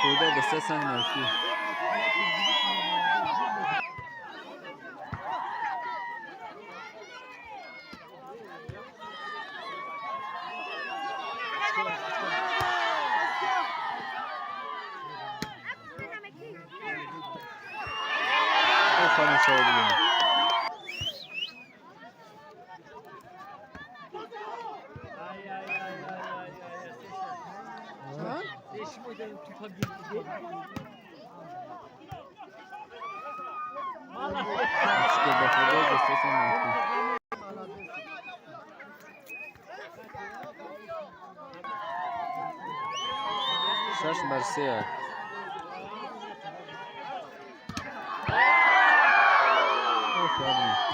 خورده دسته سنگ مرکی. خانه شاید بگیم Açıkça bakıda göstersen mümkün. Şaş Marseille. Aferin.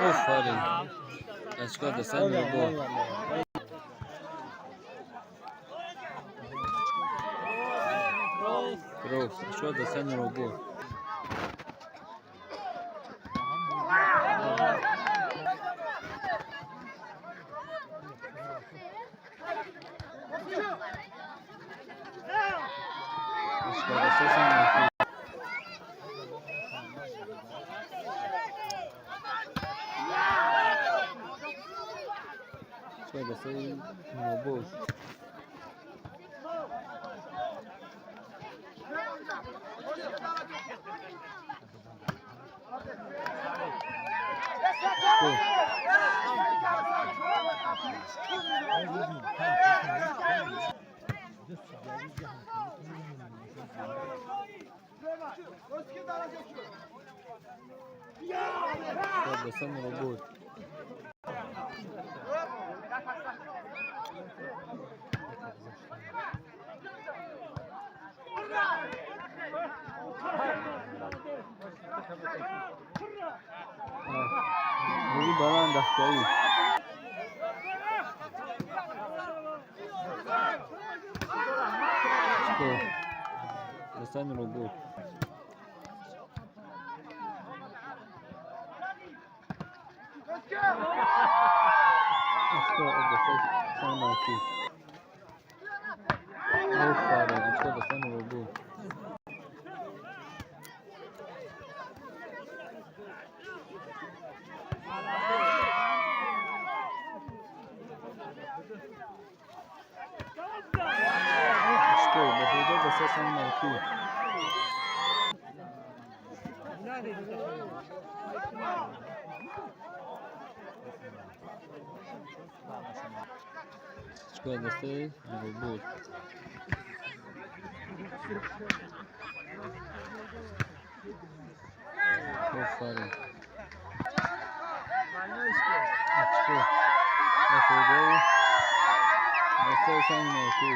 Aferin. Açıkça da sen de bu. Bro, açıkça da sen de bu. Açıkça da sen de bu. Şöyle sayayım, boş. Bu. Şöyle sayayım, boş. Bugün bana andaklayı. Çıkıyor. Sen robot. Çıkıyor. Sen marki. Aferin. Çıkıyor. Sen robot. İşte bakıda da sen marki. Çıkıyor da sen robot. Aferin. Çıkıyor. Bakıda da sen marki.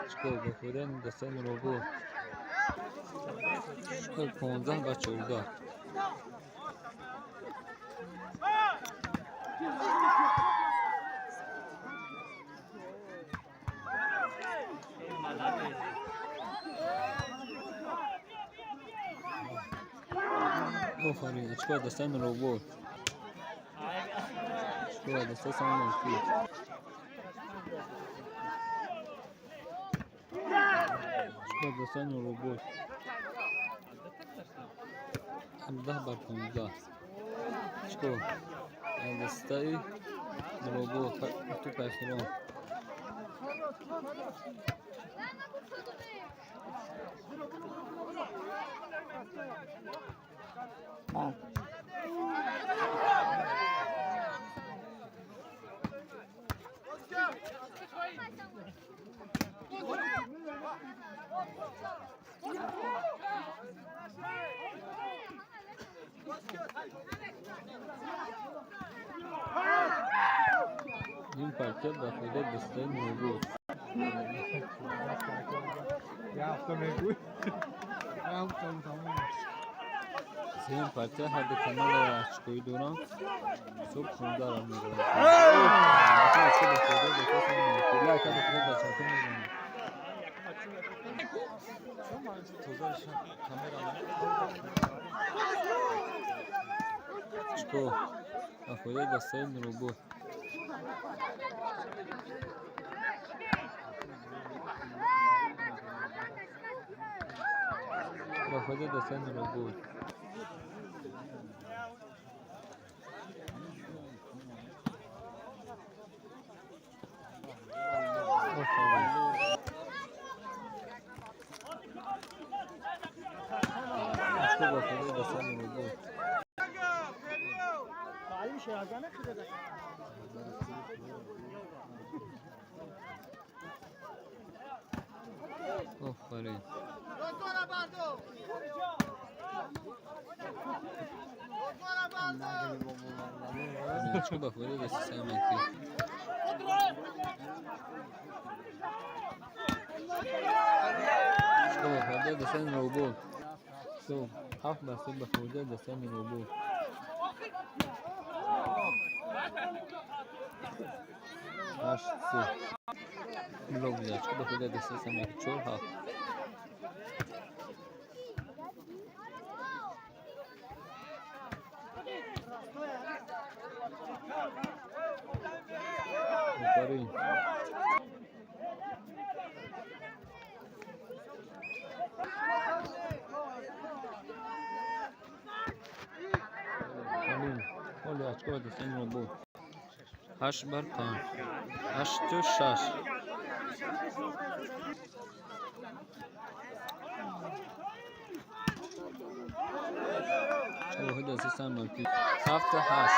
Çıkıyor bakıdan da sen robot. Çıkıyor 15 و 14. آفرین چیکار دستم روبوت چیکار دستم منفی چیکار دستم روبوت 17 بر 15 چیکار دسته روبو تو پخیران این پرچه داخل دسته روبو این پرچه هر دو کانال اشکوی دوران صبح خونده را میگرد چکو افوده دسته روبو افوده دسته روبو آفرین چکو بخوره دسته سمکی چکو بخوره دسته روبو سو هفت بسته بخوره دسته روبو 8 بلوک بزرگ که بخوده دسته سمکی 4 هفت آفرین ولی اچکو دسته رو بود 8 بر 5 8 و 6 چه دسته سمکی 7 و 8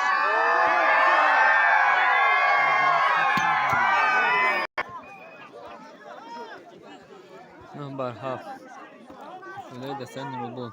نمبر 7 خدای دستن رو بود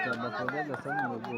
Tabakada da sanin rabo.